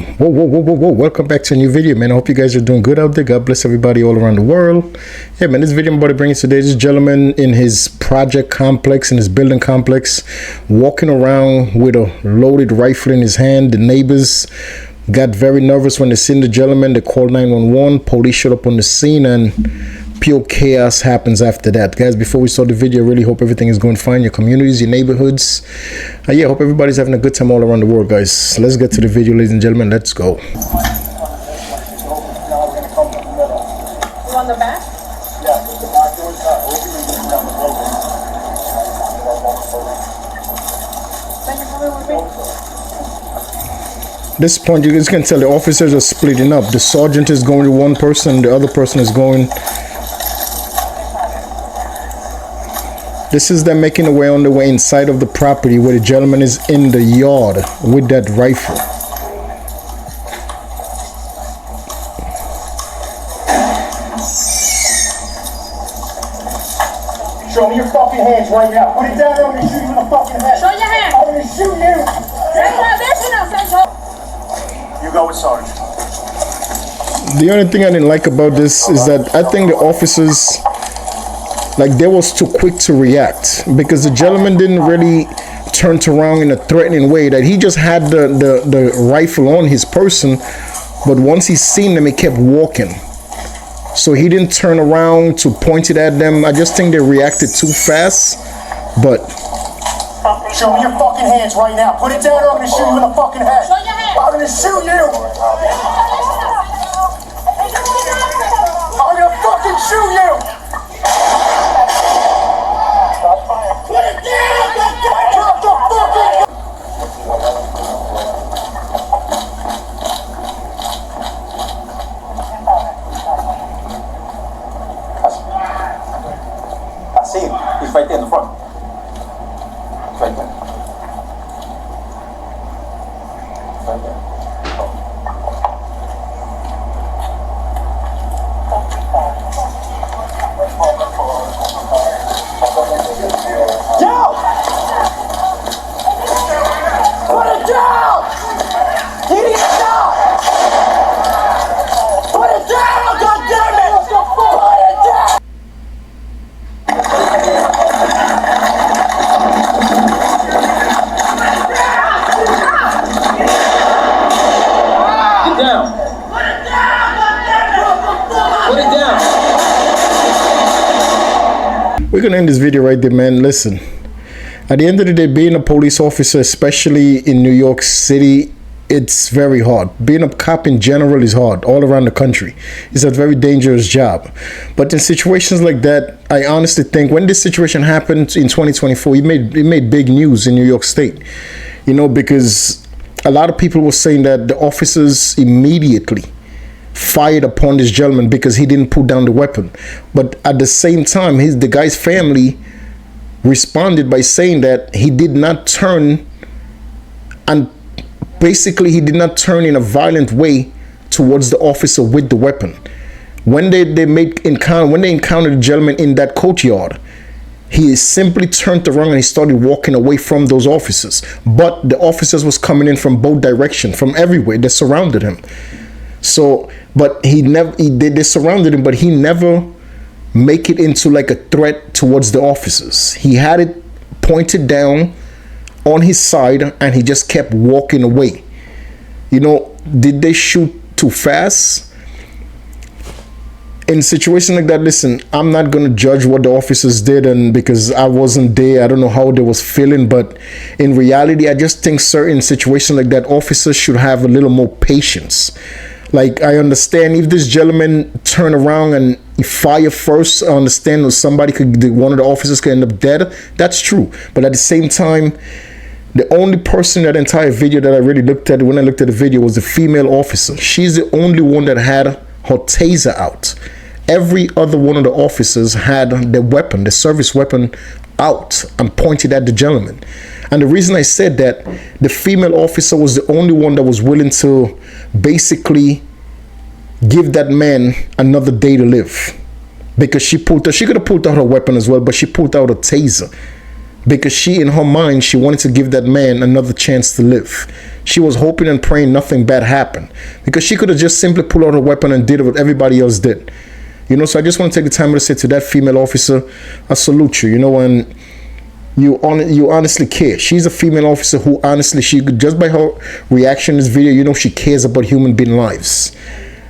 Whoa, welcome back to a new video, man. I hope you guys are doing good out there. God bless everybody all around the world. Yeah, man, this video I'm about to bring you today, this gentleman in his project complex, in his building complex, walking around with a loaded rifle in his hand. The neighbors got very nervous when they seen the gentleman. They called 911. Police showed up on the scene, and pure chaos happens after that. Guys, before we start the video, I really hope everything is going fine, your communities, your neighborhoods. Yeah, hope everybody's having a good time all around the world, guys. Let's get to the video, ladies and gentlemen. Let's go. You on the back? Yeah, the back door is cut. Open and get down the building. Then you're coming with me? This point, you guys can tell the officers are splitting up. The sergeant is going to one person, the other person is going. This is them making their way on the way inside of the property where the gentleman is in the yard with that rifle. Show me your fucking hands right now. Put it down. I'm gonna shoot you in the fucking head. Show your hand. I'm gonna shoot you. You go with Sarge. The only thing I didn't like about this is that I think the officers, like, they was too quick to react, because the gentleman didn't really turn around in a threatening way. That he just had the rifle on his person, but once he seen them, he kept walking. So he didn't turn around to point it at them. I just think they reacted too fast. But Show me your fucking hands right now. Put it down or I'm gonna shoot you in the fucking head. Show your hand. I'm gonna shoot you. I'm gonna fucking shoot you. Put it down. Drop the fucking. I see him. He's right there in the front. He's right there. He's right there. Yo! Put it down! He needs to stop! Put it down, goddammit! Put it down! Get down. Put it down, goddammit! Put it down. we're gonna end this video right there, man. Listen, at the end of the day, being a police officer, especially in New York City, it's very hard. Being a cop in general is hard all around the country. It's a very dangerous job. But in situations like that, I honestly think when this situation happened in 2024, it made big news in New York State. You know, because a lot of people were saying that the officers immediately fired upon this gentleman because he didn't put down the weapon. But at the same time, the guy's family responded by saying that he did not turn, and basically he did not turn in a violent way towards the officer with the weapon. When they encountered the gentleman in that courtyard, he simply turned around and he started walking away from those officers. But the officers was coming in from both directions, from everywhere. They surrounded him. So, but they surrounded him, but he never make it into like a threat towards the officers. He had it pointed down on his side and he just kept walking away. You know, did they shoot too fast? In a situation like that, listen, I'm not going to judge what the officers did, and because I wasn't there, I don't know how they was feeling. But in reality, I just think certain situations like that, officers should have a little more patience. Like, I understand if this gentleman turn around and he fire first, I understand one of the officers could end up dead. That's true. But at the same time, the only person in that entire video that I really looked at when I looked at the video was the female officer. She's the only one that had her taser out. Every other one of the officers had the weapon, the service weapon, out and pointed at the gentleman. And the reason I said that, the female officer was the only one that was willing to basically give that man another day to live, because she could have pulled out her weapon as well, but she pulled out a taser because she, in her mind, she wanted to give that man another chance to live. She was hoping and praying nothing bad happened, because she could have just simply pulled out her weapon and did what everybody else did. You know, so I just want to take the time to say to that female officer, I salute you, you know, and you honestly care. She's a female officer who honestly, she just by her reaction in this video, you know, she cares about human being lives.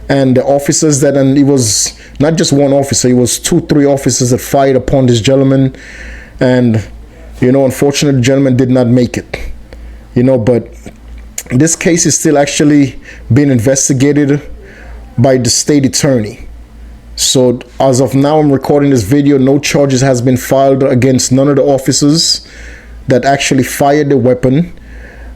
And the officers that, and it was not just one officer, it was 2-3 officers that fired upon this gentleman. And, you know, unfortunately, the gentleman did not make it. You know, but this case is still actually being investigated by the state attorney. So as of now, I'm recording this video, no charges has been filed against none of the officers that actually fired the weapon.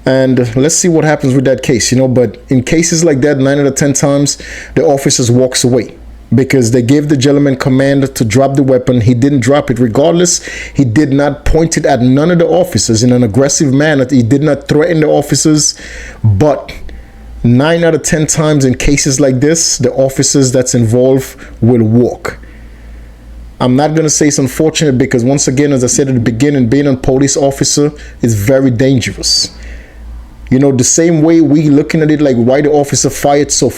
And let's see what happens with that case, you know. But in cases like that, 9 out of 10 times, the officers walks away because they gave the gentleman command to drop the weapon. He didn't drop it. Regardless, he did not point it at none of the officers in an aggressive manner. He did not threaten the officers. But 9 out of 10 times in cases like this, the officers that's involved will walk. I'm not going to say it's unfortunate because, once again, as I said at the beginning, being a police officer is very dangerous. You know, the same way we looking at it like why the officer fired so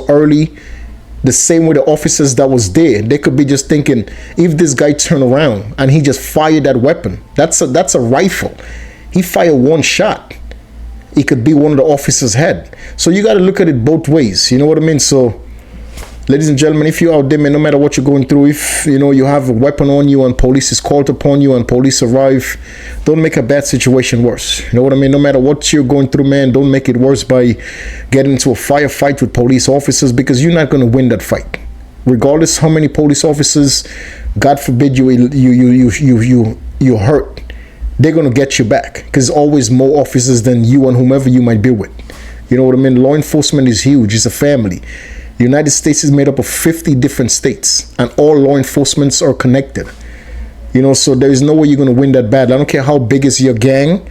early, the same way the officers that was there, they could be just thinking, if this guy turned around and he just fired that weapon, that's a rifle. He fired one shot. It could be one of the officers' head. So you got to look at it both ways. You know what I mean? So, ladies and gentlemen, if you're out there, man, no matter what you're going through, if, you know, you have a weapon on you and police is called upon you and police arrive, don't make a bad situation worse. You know what I mean? No matter what you're going through, man, don't make it worse by getting into a firefight with police officers, because you're not going to win that fight. Regardless how many police officers, God forbid, you hurt, they're going to get you back, because there's always more officers than you and whomever you might be with. You know what I mean? Law enforcement is huge. It's a family. The United States is made up of 50 different states, and all law enforcements are connected. You know, so there is no way you're going to win that battle. I don't care how big is your gang.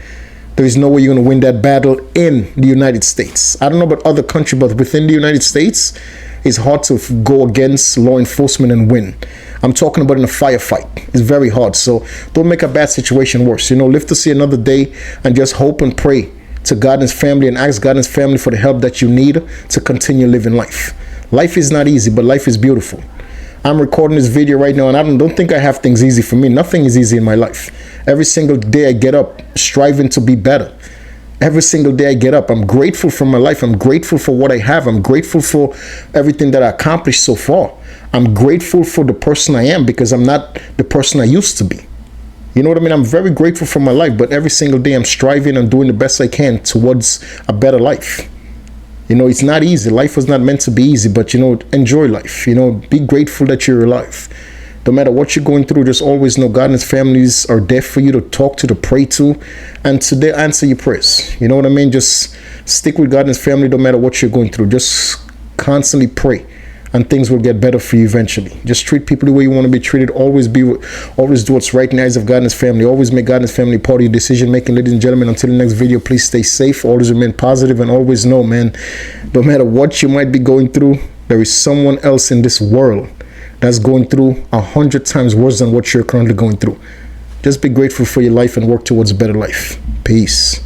There is no way you're going to win that battle in the United States. I don't know about other countries, but within the United States, it's hard to go against law enforcement and win. I'm talking about in a firefight. It's very hard. So don't make a bad situation worse. You know, live to see another day and just hope and pray to God and His family and ask God and His family for the help that you need to continue living life. Life is not easy, but life is beautiful. I'm recording this video right now, and I don't think I have things easy for me. Nothing is easy in my life. Every single day I get up striving to be better. Every single day I get up, I'm grateful for my life. I'm grateful for what I have. I'm grateful for everything that I accomplished so far. I'm grateful for the person I am, because I'm not the person I used to be. You know what I mean? I'm very grateful for my life, but every single day I'm striving and doing the best I can towards a better life. You know, it's not easy. Life was not meant to be easy, but, you know, enjoy life. You know, be grateful that you're alive. No matter what you're going through, just always know God and His families are there for you to talk to pray to, and to answer your prayers. You know what I mean? Just stick with God and His family no matter what you're going through. Just constantly pray, and things will get better for you eventually. Just treat people the way you want to be treated. Always do what's right in the eyes of God and His family. Always make God and His family part of your decision making. Ladies and gentlemen, until the next video, please stay safe. Always remain positive, and always know, man, no matter what you might be going through, there is someone else in this world that's going through 100 times worse than what you're currently going through. Just be grateful for your life and work towards a better life. Peace.